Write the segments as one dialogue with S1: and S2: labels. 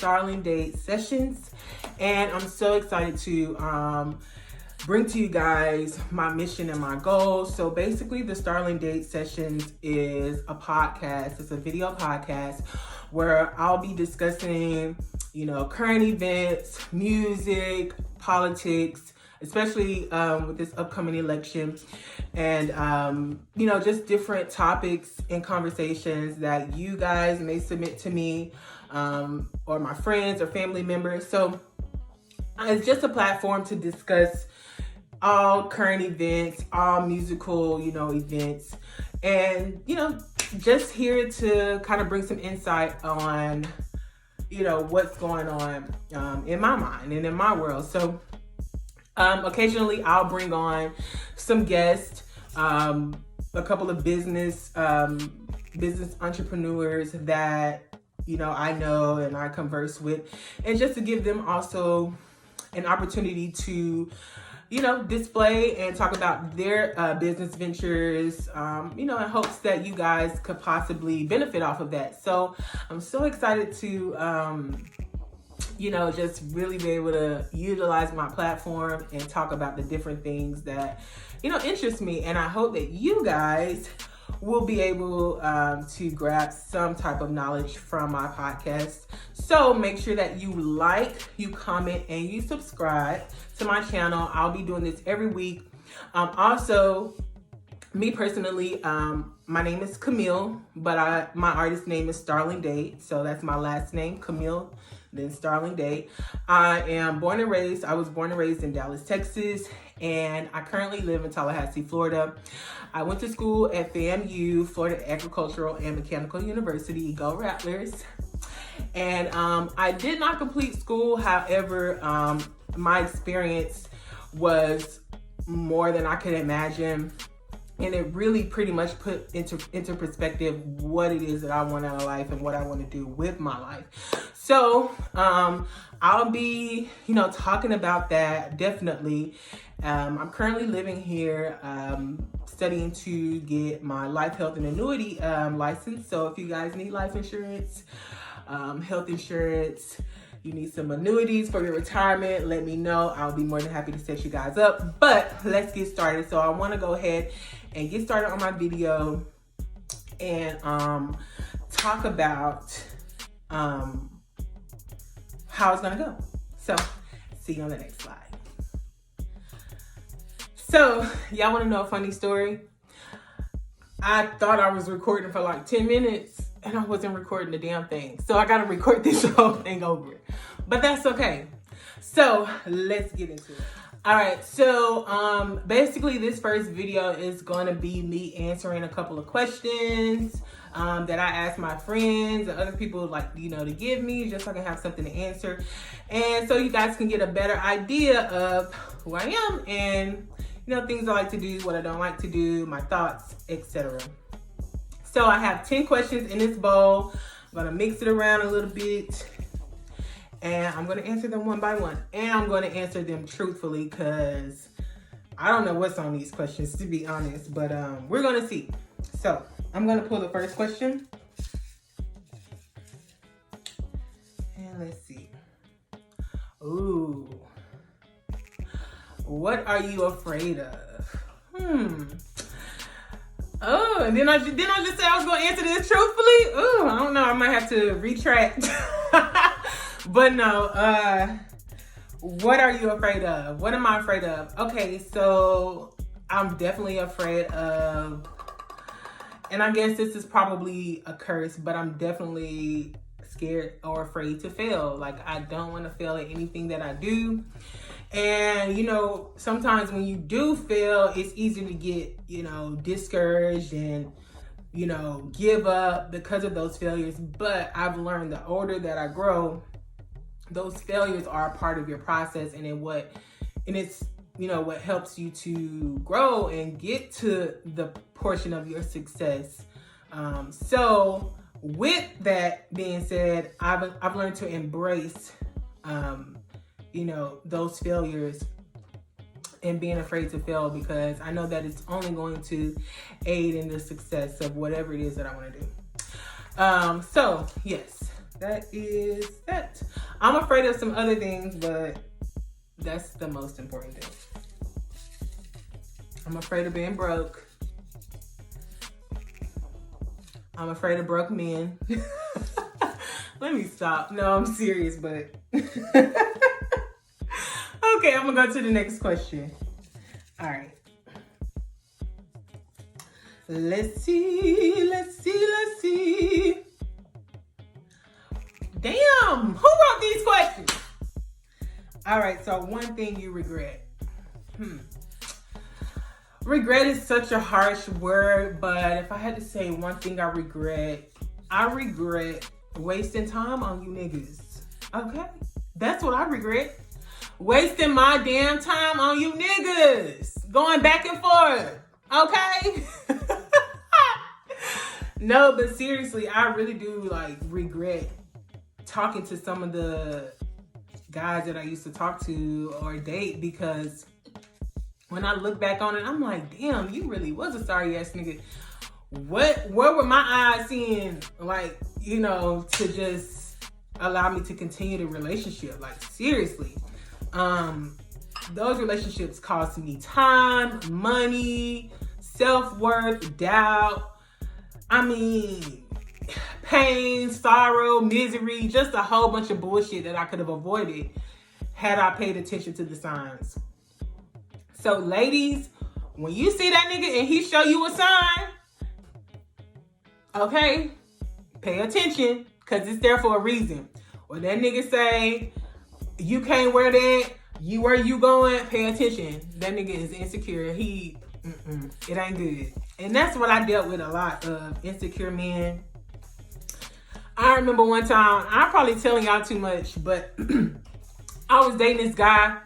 S1: StarlingDade Sessions, and I'm so excited to bring to you guys my mission and my goals. So basically, the StarlingDade Sessions is a podcast. It's a video podcast where I'll be discussing, current events, music, politics, especially with this upcoming election, and just different topics and conversations that you guys may submit to me, or my friends or family members. So it's just a platform to discuss all current events, all musical, events, and just here to kind of bring some insight on what's going on in my mind and in my world. So occasionally I'll bring on some guests, a couple of business entrepreneurs that I know and I converse with, and just to give them also an opportunity to display and talk about their business ventures, in hopes that you guys could possibly benefit off of that. So I'm so excited to just really be able to utilize my platform and talk about the different things that, interest me. And I hope that you guys will be able to grab some type of knowledge from my podcast. So make sure that you like, you comment, and you subscribe to my channel. I'll be doing this every week. Also, me personally, my name is Camille, but my artist name is Starling-Dade. So that's my last name, Camille, then Starling-Dade. I was born and raised in Dallas, Texas, and I currently live in Tallahassee, Florida. I went to school at FAMU, Florida Agricultural and Mechanical University. Go Rattlers. And I did not complete school. However, my experience was more than I could imagine. And it really pretty much put into perspective what it is that I want out of life and what I want to do with my life. So I'll be, talking about that definitely. I'm currently living here, studying to get my life, health, and annuity license. So if you guys need life insurance, health insurance, you need some annuities for your retirement, let me know. I'll be more than happy to set you guys up. But let's get started. So I want to go ahead and get started on my video and talk about how it's gonna go. So see you on the next slide. So y'all want to know a funny story? I thought I was recording for like 10 minutes and I wasn't recording the damn thing. So I got to record this whole thing over. But that's okay. So let's get into it. All right. So basically this first video is going to be me answering a couple of questions that I asked my friends and other people to give me, just so I can have something to answer. And so you guys can get a better idea of who I am and things I like to do, what I don't like to do, my thoughts, etc. So I have 10 questions in this bowl. I'm gonna mix it around a little bit, and I'm gonna answer them one by one. And I'm gonna answer them truthfully because I don't know what's on these questions, to be honest, but we're gonna see. So I'm gonna pull the first question. And let's see. Ooh. What are you afraid of? Oh, and then I just say I was going to answer this truthfully? Oh, I don't know. I might have to retract. But no, what are you afraid of? What am I afraid of? Okay, so I'm definitely afraid of, and I guess this is probably a curse, but I'm definitely scared or afraid to fail. Like, I don't want to fail at anything that I do. And, sometimes when you do fail, it's easy to get, discouraged and, give up because of those failures. But I've learned the older that I grow, those failures are a part of your process, and it's what helps you to grow and get to the portion of your success. So with that being said, I've learned to embrace, those failures and being afraid to fail, because I know that it's only going to aid in the success of whatever it is that I want to do. So yes, that is that. I'm afraid of some other things, but that's the most important thing. I'm afraid of being broke. I'm afraid of broke men. Let me stop. No, I'm serious, but okay, I'm gonna go to the next question. All right. Let's see. Damn, who wrote these questions? All right, so one thing you regret. Regret is such a harsh word, but if I had to say one thing I regret wasting time on you niggas. Okay? That's what I regret. Wasting my damn time on you niggas. Going back and forth. Okay? No, but seriously, I really do regret talking to some of the guys that I used to talk to or date, because when I look back on it, I'm like, damn, you really was a sorry ass nigga. What were my eyes seeing, to just allow me to continue the relationship? Like, seriously. Those relationships cost me time, money, self-worth, doubt. I mean, pain, sorrow, misery, just a whole bunch of bullshit that I could have avoided had I paid attention to the signs. So ladies, when you see that nigga and he show you a sign, okay, pay attention, because it's there for a reason. When that nigga say, you can't wear that, where you going, pay attention. That nigga is insecure. It ain't good. And that's what I dealt with a lot of, insecure men. I remember one time, I'm probably telling y'all too much, but I was dating this guy,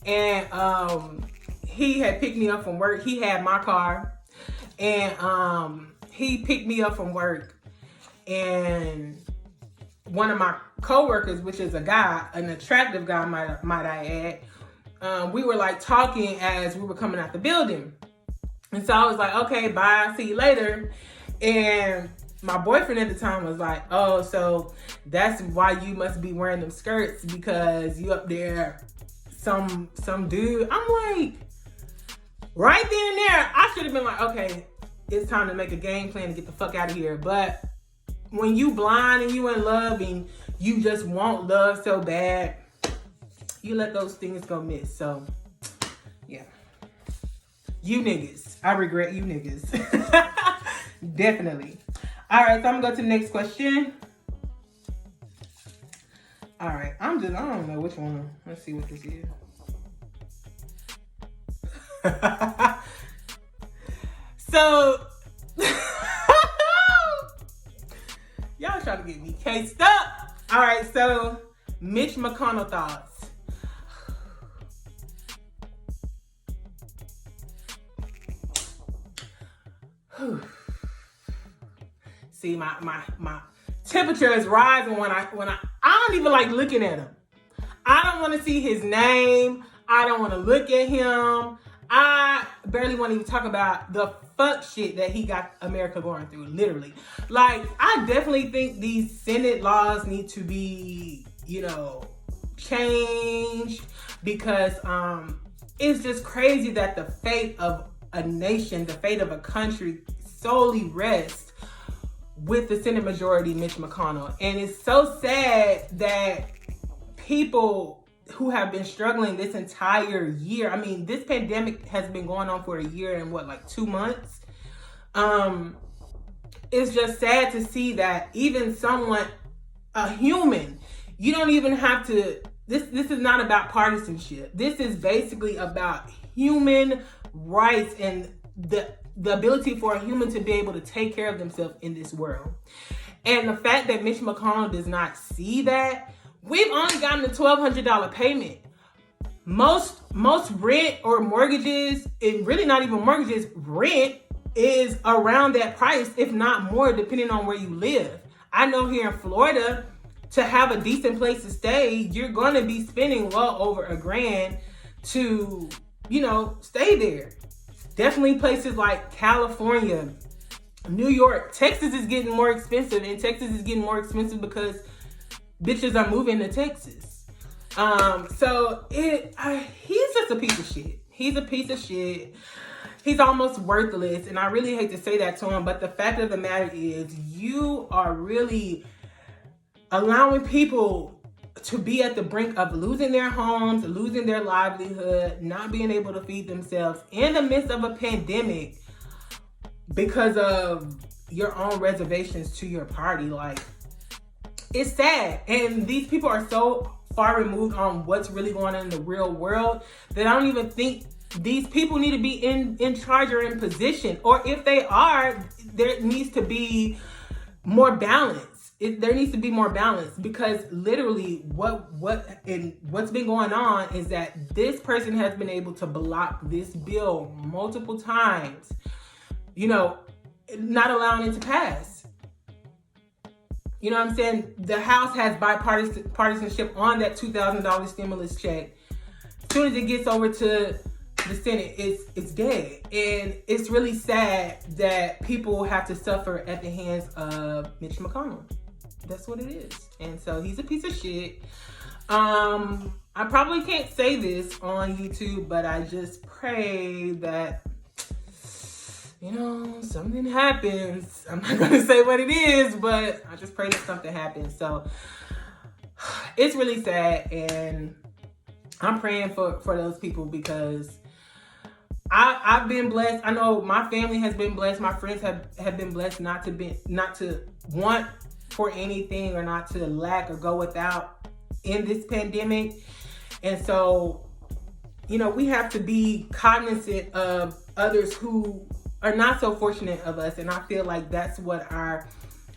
S1: and he had picked me up from work. He had my car, and he picked me up from work, and one of my coworkers, which is a guy, an attractive guy, might I add, we were talking as we were coming out the building. And so I was like, okay, bye, see you later. And my boyfriend at the time was like, oh, so that's why you must be wearing them skirts, because you up there, some dude. I'm like, right then and there, I should have been like, okay, it's time to make a game plan to get the fuck out of here. But when you blind and you in love and you just want love so bad, you let those things go miss. So, yeah. You niggas. I regret you niggas. Definitely. All right, so I'm gonna go to the next question. All right, I don't know which one. Let's see what this is. So, y'all trying to get me cased up. All right, so Mitch McConnell thoughts. See, my temperature is rising when I don't even like looking at him. I don't want to see his name. I don't want to look at him. I barely want to even talk about the fuck shit that he got America going through, literally. I definitely think these Senate laws need to be, changed, because it's just crazy that the fate of a nation, the fate of a country solely rests with the Senate majority, Mitch McConnell. And it's so sad that people who have been struggling this entire year, I mean, this pandemic has been going on for a year and 2 months? It's just sad to see that even someone, a human, you don't even have to, this is not about partisanship. This is basically about human rights and the ability for a human to be able to take care of themselves in this world. And the fact that Mitch McConnell does not see that, we've only gotten a $1,200 payment. Most rent or mortgages, and really not even mortgages, rent is around that price, if not more, depending on where you live. I know here in Florida, to have a decent place to stay, you're going to be spending well over $1,000 to, stay there. Definitely places like California, New York. Texas is getting more expensive, and Texas is getting more expensive because bitches are moving to Texas. So he's just a piece of shit. He's a piece of shit. He's almost worthless, and I really hate to say that to him, but the fact of the matter is, you are really allowing people to be at the brink of losing their homes, losing their livelihood, not being able to feed themselves in the midst of a pandemic because of your own reservations to your party. Like, it's sad. And these people are so far removed on what's really going on in the real world that I don't even think these people need to be in charge or in position. Or if they are, there needs to be more balance. There needs to be more balance, because literally what's been going on is that this person has been able to block this bill multiple times, you know, not allowing it to pass. You know what I'm saying? The House has bipartisanship on that $2,000 stimulus check. As soon as it gets over to the Senate, it's dead. And it's really sad that people have to suffer at the hands of Mitch McConnell. That's what it is. And so he's a piece of shit. I probably can't say this on YouTube, but I just pray that, you know, something happens. I'm not going to say what it is, but I just pray that something happens. So it's really sad, and I'm praying for those people, because I've been blessed. I know my family has been blessed. My friends have been blessed not to want for anything, or not to lack or go without in this pandemic. And so, you know, we have to be cognizant of others who are not so fortunate of us. And I feel like that's what our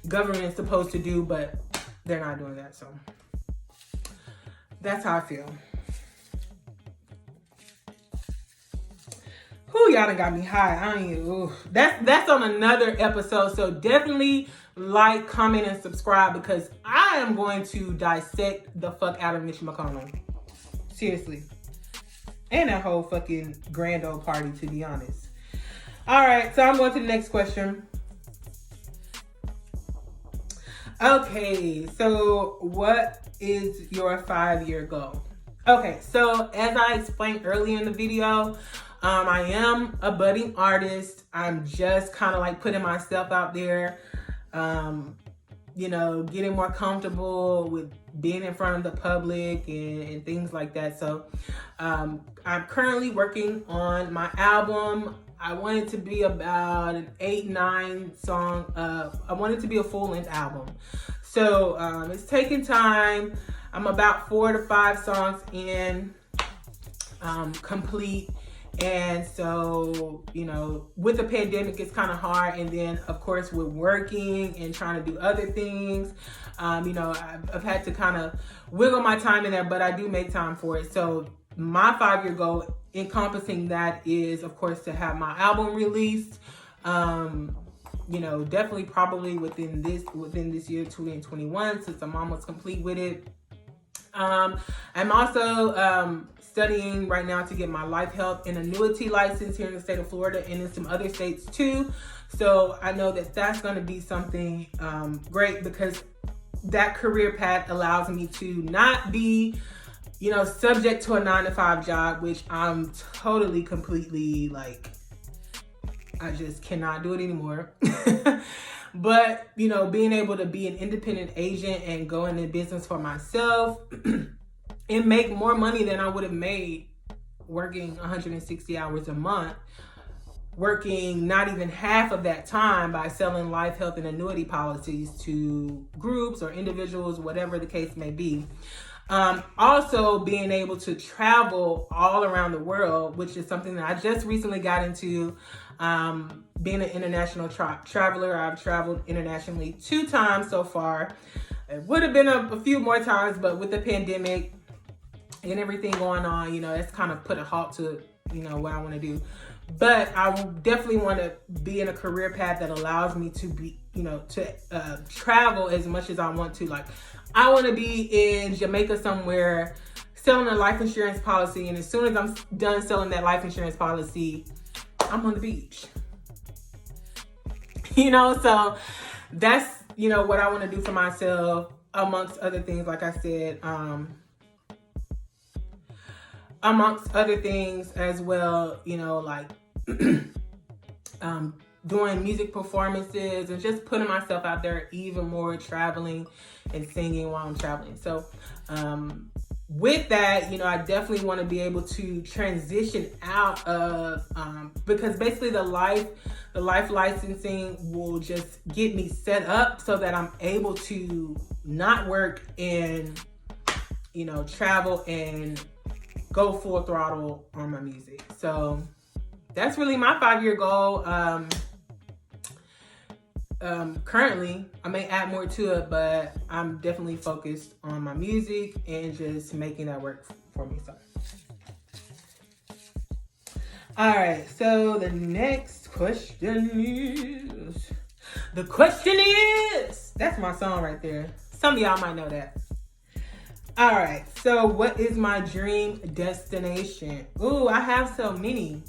S1: government is supposed to do, but they're not doing that. So that's how I feel. Whew, y'all done got me high. That's on another episode. So definitely like, comment, and subscribe, because I am going to dissect the fuck out of Mitch McConnell. Seriously. And that whole fucking grand old party, to be honest. All right, so I'm going to the next question. Okay, so what is your 5-year goal? Okay, so as I explained earlier in the video, I am a budding artist. I'm just kind of like putting myself out there, you know, getting more comfortable with being in front of the public and things like that. So I'm currently working on my album. I want it to be about an 8-9 song. I want it to be a full-length album. So it's taking time. I'm about 4 to 5 songs in, complete. And so, you know, with the pandemic, it's kind of hard. And then, of course, with working and trying to do other things, you know, I've had to kind of wiggle my time in there, but I do make time for it. So my 5-year goal encompassing that is, of course, to have my album released, you know, definitely probably within this year, 2021, since I'm almost complete with it. I'm also studying right now to get my life health and annuity license here in the state of Florida and in some other states too. So I know that that's going to be something great, because that career path allows me to not be, you know, subject to a 9-to-5 job, which I'm totally, completely like, I just cannot do it anymore. But, you know, being able to be an independent agent and go into business for myself and make more money than I would have made working 160 hours a month, working not even half of that time by selling life, health, and annuity policies to groups or individuals, whatever the case may be. Also being able to travel all around the world, which is something that I just recently got into. Being an international traveler, I've traveled internationally 2 times so far. It would have been a few more times, but with the pandemic and everything going on, you know, it's kind of put a halt to, you know, what I want to do. But I definitely want to be in a career path that allows me to be, you know, to travel as much as I want to. Like, I want to be in Jamaica somewhere selling a life insurance policy, and as soon as I'm done selling that life insurance policy, I'm on the beach. You know, so that's, you know, what I want to do for myself. amongst other things, like I said, amongst other things as well, you know, like doing music performances and just putting myself out there even more, traveling and singing while I'm traveling. So with that, you know, I definitely want to be able to transition out of, because basically the life licensing will just get me set up so that I'm able to not work and, you know, travel and go full throttle on my music. So that's really my 5-year goal. Currently, I may add more to it, but I'm definitely focused on my music and just making that work for me. So, all right. So the next question is, that's my song right there. Some of y'all might know that. All right. So what is my dream destination? Ooh, I have so many.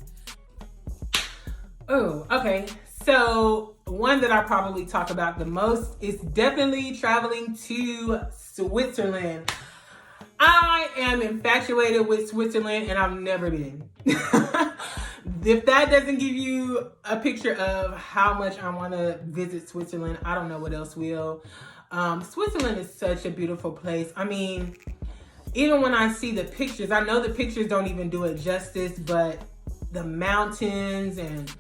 S1: Oh, okay. So one that I probably talk about the most is definitely traveling to Switzerland. I am infatuated with Switzerland and I've never been. If that doesn't give you a picture of how much I want to visit Switzerland, I don't know what else will. Switzerland is such a beautiful place. I mean, even when I see the pictures, I know the pictures don't even do it justice, but the mountains and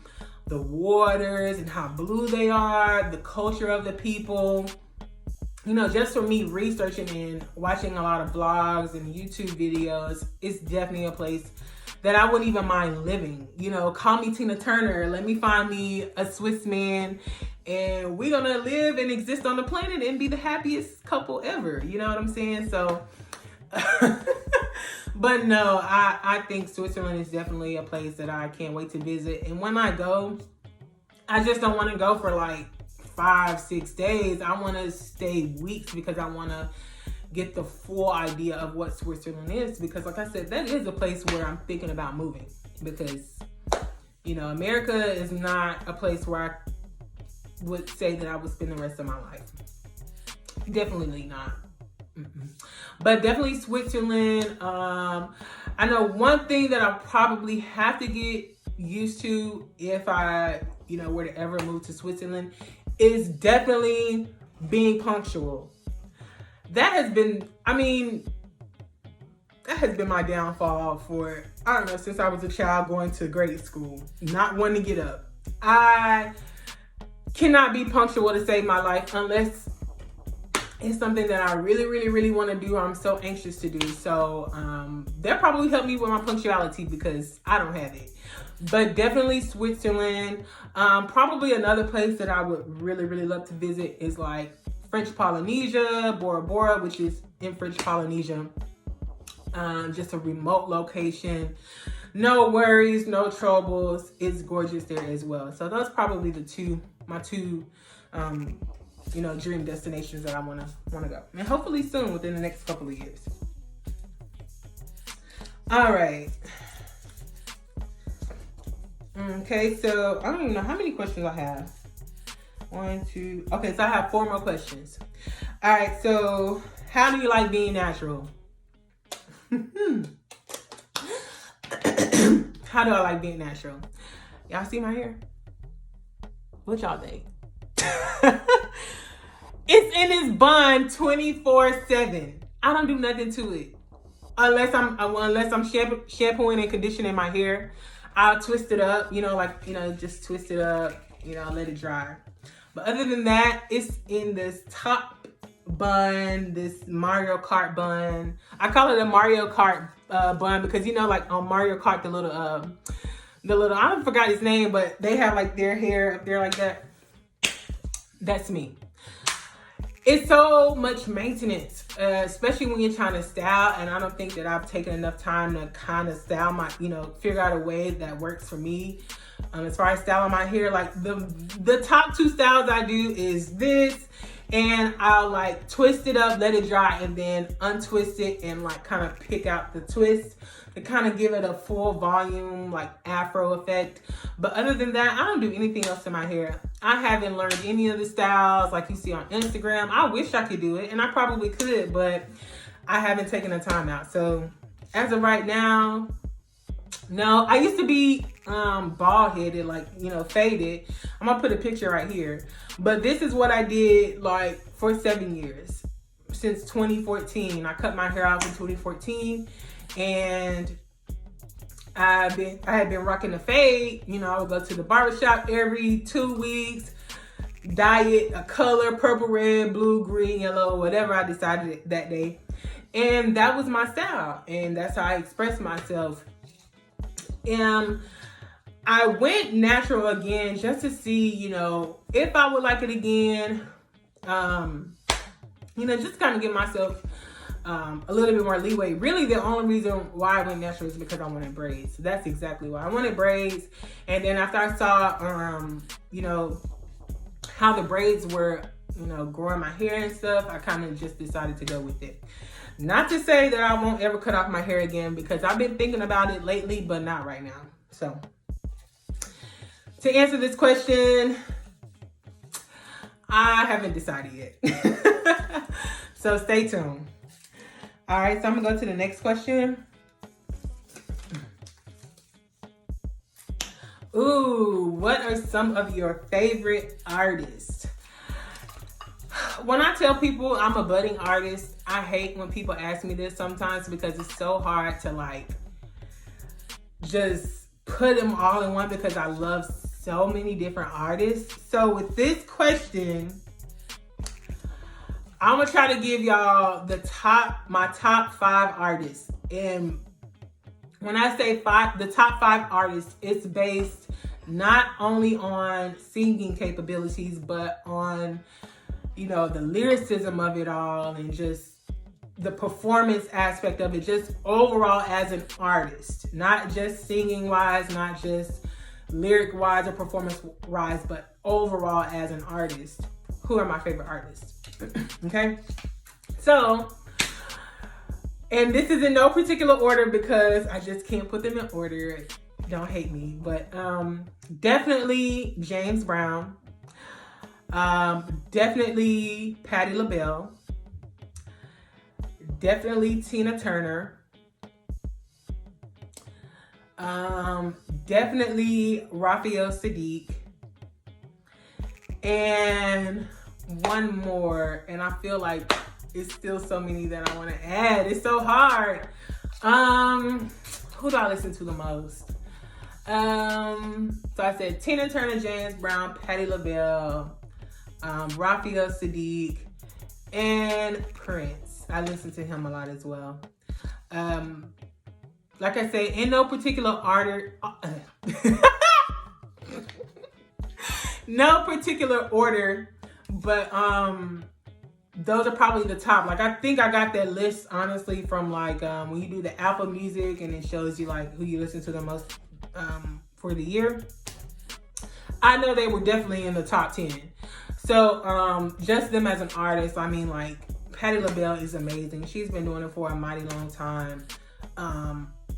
S1: the waters and how blue they are, the culture of the people, you know, just for me researching and watching a lot of vlogs and YouTube videos, it's definitely a place that I wouldn't even mind living. You know, call me Tina Turner, let me find me a Swiss man and we're gonna live and exist on the planet and be the happiest couple ever. You know what I'm saying? So, but no, I think Switzerland is definitely a place that I can't wait to visit. And when I go, I just don't want to go for like 5-6 days. I want to stay weeks because I want to get the full idea of what Switzerland is. Because like I said, that is a place where I'm thinking about moving. Because, you know, America is not a place where I would say that I would spend the rest of my life. Definitely not. But definitely Switzerland. I know one thing that I probably have to get used to if I, you know, were to ever move to Switzerland is definitely being punctual. That has been my downfall for, I don't know, since I was a child going to grade school, not wanting to get up. I cannot be punctual to save my life unless it's something that I really, really, really want to do. I'm so anxious to do. So that probably helped me with my punctuality because I don't have it. But definitely Switzerland. Probably another place that I would really, really love to visit is like French Polynesia, Bora Bora, which is in French Polynesia. Just a remote location. No worries, no troubles. It's gorgeous there as well. So those probably my two you know, dream destinations that I wanna go. And hopefully soon, within the next couple of years. All right. Okay, so I don't even know how many questions I have. 1, 2. Okay, so I have 4 more questions. All right, so how do you like being natural? How do I like being natural? Y'all see my hair? What y'all think? It's in this bun 24/7. I don't do nothing to it. Unless I'm shampooing and conditioning my hair. I'll twist it up, you know, like, you know, just twist it up, you know, let it dry. But other than that, it's in this top bun, this Mario Kart bun. I call it a Mario Kart bun because, you know, like on Mario Kart, the little, I don't forgot his name, but they have like their hair up there like that. That's me. It's so much maintenance, especially when you're trying to style. And I don't think that I've taken enough time to kind of style my, you know, figure out a way that works for me. As far as styling my hair, like the top 2 styles I do is this, and I'll like twist it up, let it dry, and then untwist it and like kind of pick out the twist to kind of give it a full volume, like afro effect. But other than that, I don't do anything else to my hair. I haven't learned any of the styles like you see on Instagram. I wish I could do it, and I probably could, but I haven't taken the time out. So as of right now, no. I used to be bald headed, like, you know, faded. I'm gonna put a picture right here. But this is what I did like for 7 years. Since 2014. I cut my hair off in 2014, and I had been rocking the fade. You know, I would go to the barbershop every 2 weeks, dye it a color, purple, red, blue, green, yellow, whatever I decided that day. And that was my style, and that's how I expressed myself. I went natural again just to see, you know, if I would like it again. You know, just kind of give myself a little bit more leeway. Really, the only reason why I went natural is because I wanted braids. So that's exactly why I wanted braids. And then after I saw, you know, how the braids were, you know, growing my hair and stuff, I kind of just decided to go with it. Not to say that I won't ever cut off my hair again, because I've been thinking about it lately, but not right now. So to answer this question, I haven't decided yet. So stay tuned. All right, so I'm gonna go to the next question. Ooh, what are some of your favorite artists? When I tell people I'm a budding artist, I hate when people ask me this sometimes, because it's so hard to like just put them all in one, because I love so many different artists. So with this question, I'm gonna try to give y'all my top 5 artists. And when I say the top 5 artists, it's based not only on singing capabilities, but on, you know, the lyricism of it all, and just the performance aspect of it, just overall as an artist, not just singing wise, not just lyric wise or performance wise, but overall as an artist. Who are my favorite artists? Okay, so, and this is in no particular order because I just can't put them in order. Don't hate me, but definitely James Brown, definitely Patti LaBelle, definitely Tina Turner, definitely Raphael Sadiq, and one more, and I feel like it's still so many that I want to add. It's so hard. Who do I listen to the most? So I said Tina Turner, James Brown, Patti LaBelle, Raphael Sadiq, and Prince. I listen to him a lot as well. Like I say, in no particular order. No particular order, but those are probably the top. Like, I think I got that list honestly from like when you do the Apple Music and it shows you like who you listen to the most for the year. I know they were definitely in the top 10. So just them as an artist, I mean, like, Patti LaBelle is amazing. She's been doing it for a mighty long time.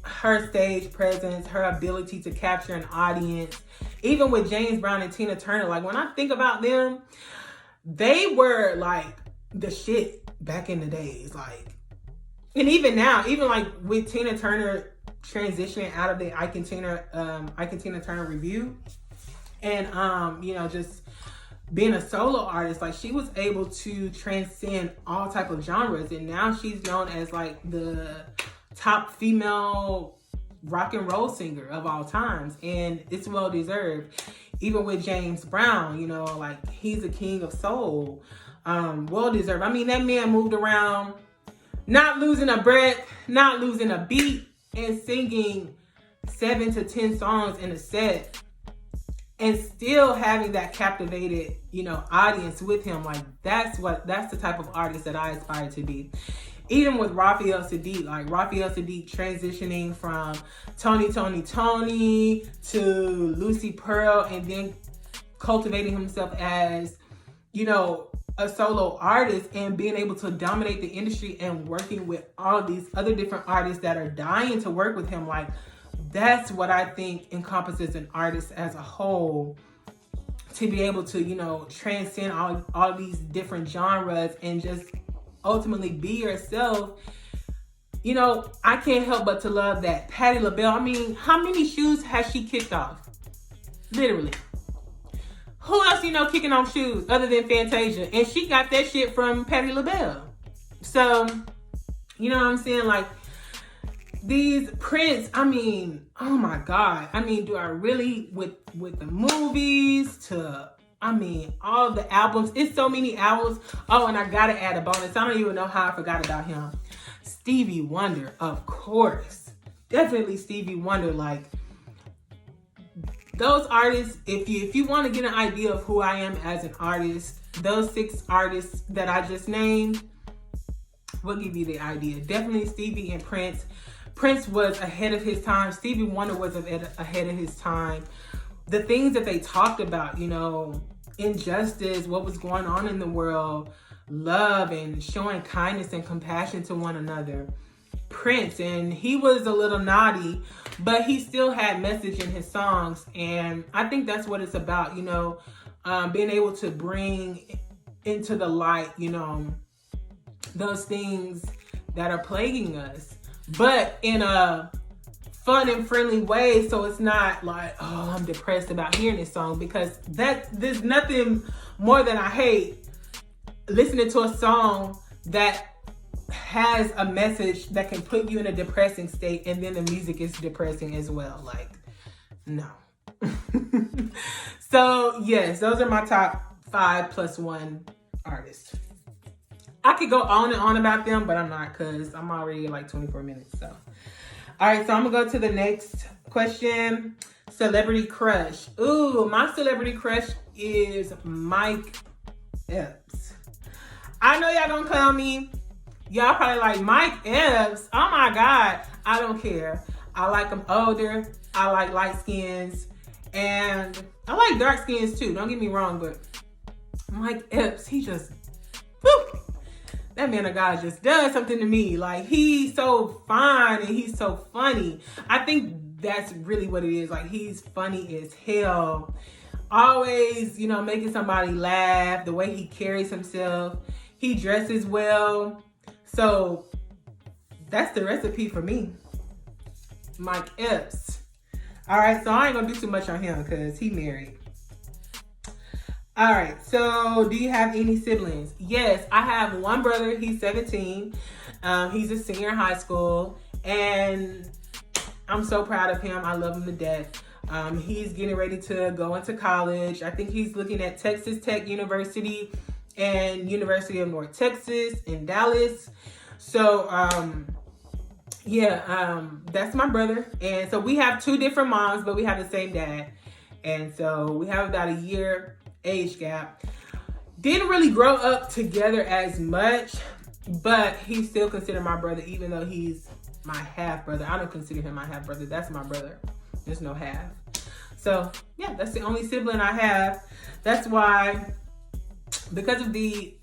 S1: Her stage presence, her ability to capture an audience, even with James Brown and Tina Turner, like, when I think about them, they were like the shit back in the days. Like, and even now, even like with Tina Turner transitioning out of the Ike and Tina Turner review, and you know, just being a solo artist, like, she was able to transcend all type of genres, and now she's known as like the top female rock and roll singer of all times, and it's well deserved. Even with James Brown, you know, like, he's a king of soul, well deserved. I mean, that man moved around, not losing a breath, not losing a beat, and singing 7 to 10 songs in a set, and still having that captivated, you know, audience with him. Like, that's the type of artist that I aspire to be. Even with Raphael Sadiq, like, Raphael Sadiq transitioning from Tony to Lucy Pearl, and then cultivating himself as, you know, a solo artist, and being able to dominate the industry and working with all these other different artists that are dying to work with him. Like, that's what I think encompasses an artist as a whole. to be able to, you know, transcend all these different genres and just ultimately be yourself. You know, I can't help but to love that. Patti LaBelle, I mean, how many shoes has she kicked off? Literally. Who else you know kicking off shoes other than Fantasia? And she got that shit from Patti LaBelle. So, you know what I'm saying? Like, these Prince, I mean, oh my God. I mean, do I really, with the movies to, I mean, all the albums. It's so many albums. Oh, and I gotta add a bonus. I don't even know how I forgot about him. Stevie Wonder, of course. Definitely Stevie Wonder. Like, those artists, if you want to get an idea of who I am as an artist, those 6 artists that I just named will give you the idea. Definitely Stevie and Prince. Prince was ahead of his time. Stevie Wonder was ahead of his time. The things that they talked about, you know, injustice, what was going on in the world, love and showing kindness and compassion to one another. Prince, and he was a little naughty, but he still had message in his songs, and I think that's what it's about, you know, being able to bring into the light, you know, those things that are plaguing us, but in a fun and friendly way, so it's not like, oh, I'm depressed about hearing this song, because there's nothing more than I hate listening to a song that has a message that can put you in a depressing state and then the music is depressing as well. Like, no. So yes, those are my top 5 plus 1 artists. I could go on and on about them, but I'm not, because I'm already at like 24 minutes. So, all right, so I'm gonna go to the next question. Celebrity crush. Ooh, my celebrity crush is Mike Epps. I know y'all gonna clown me. Y'all probably like, Mike Epps? Oh my God. I don't care. I like them older. I like light skins. And I like dark skins too. Don't get me wrong, but Mike Epps, he just, whew, that man of God just does something to me. Like, he's so fine and he's so funny. I think that's really what it is. Like, he's funny as hell. Always, you know, making somebody laugh. The way he carries himself. He dresses well. So that's the recipe for me. Mike Epps. All right, so I ain't gonna do too much on him because he married. All right, so do you have any siblings? Yes, I have one brother. He's 17. He's a senior in high school, and I'm so proud of him. I love him to death. He's getting ready to go into college. I think he's looking at Texas Tech University and University of North Texas in Dallas. So, that's my brother. And so we have 2 different moms, but we have the same dad. And so we have about a year age gap. Didn't really grow up together as much, but he's still considered my brother, even though he's my half brother. I don't consider him my half brother. That's my brother. There's no half. So yeah, that's the only sibling I have. That's why, because of the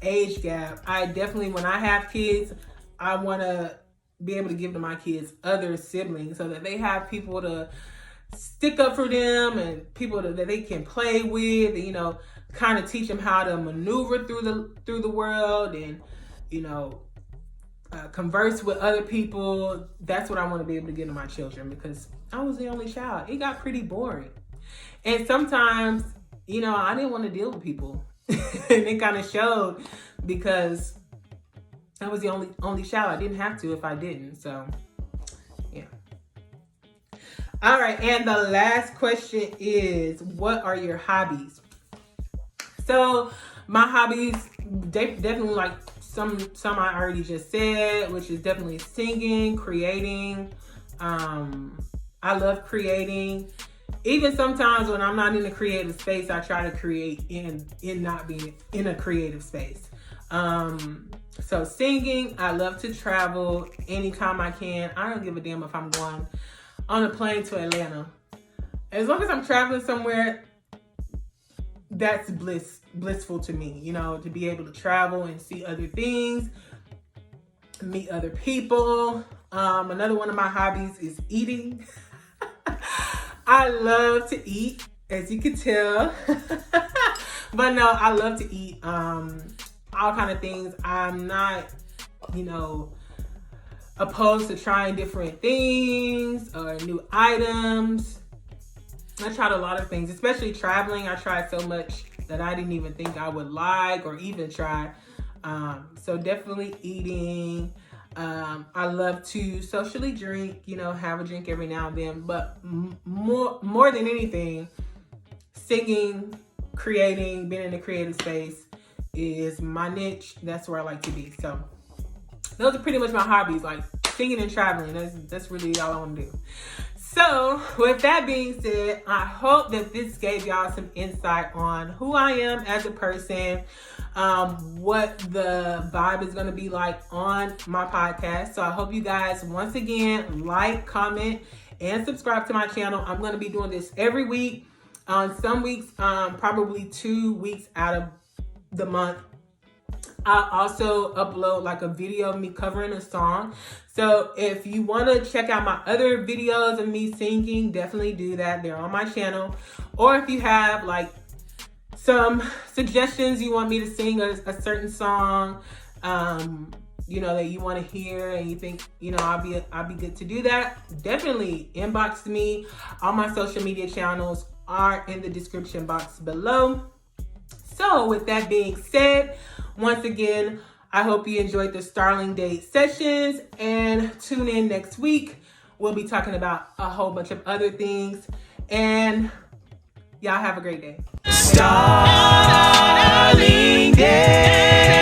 S1: age gap, I definitely, when I have kids, I want to be able to give to my kids other siblings so that they have people to stick up for them and people that they can play with, and, you know, kind of teach them how to maneuver through the world, and, you know, converse with other people. That's what I want to be able to give to my children, because I was the only child. It got pretty boring, and sometimes, you know, I didn't want to deal with people. And it kind of showed, because I was the only child. I didn't have to if I didn't. So yeah. All right, and the last question is, what are your hobbies? So my hobbies, definitely, like some I already just said, which is definitely singing, creating. I love creating. Even sometimes when I'm not in a creative space, I try to create in not being in a creative space. So singing, I love to travel anytime I can. I don't give a damn if I'm going on a plane to Atlanta. As long as I'm traveling somewhere, that's blissful to me, you know, to be able to travel and see other things, meet other people. Another one of my hobbies is eating. I love to eat. as you can tell. But no, I love to eat all kind of things. I'm not, opposed to trying different things or new items. I tried a lot of things, especially traveling. I tried so much that I didn't even think I would like or even try. So definitely eating. I love to socially drink, have a drink every now and then, but more than anything, singing, creating, being in the creative space is my niche. That's where I like to be. So those are pretty much my hobbies, like singing and traveling. That's really all I want to do. So with that being said, I hope that this gave y'all some insight on who I am as a person, what the vibe is going to be like on my podcast. So I hope you guys, once again, like, comment, and subscribe to my channel. I'm going to be doing this every week. Some weeks, probably 2 weeks out of the month. I also upload like a video of me covering a song. So if you want to check out my other videos of me singing, definitely do that. They're on my channel. Or if you have like some suggestions, you want me to sing a certain song, that you want to hear and you think, I'll be good to do that, definitely inbox me. All my social media channels are in the description box below. So with that being said, once again, I hope you enjoyed the StarlingDade Sessions, and tune in next week. We'll be talking about a whole bunch of other things, and y'all have a great day. StarlingDade.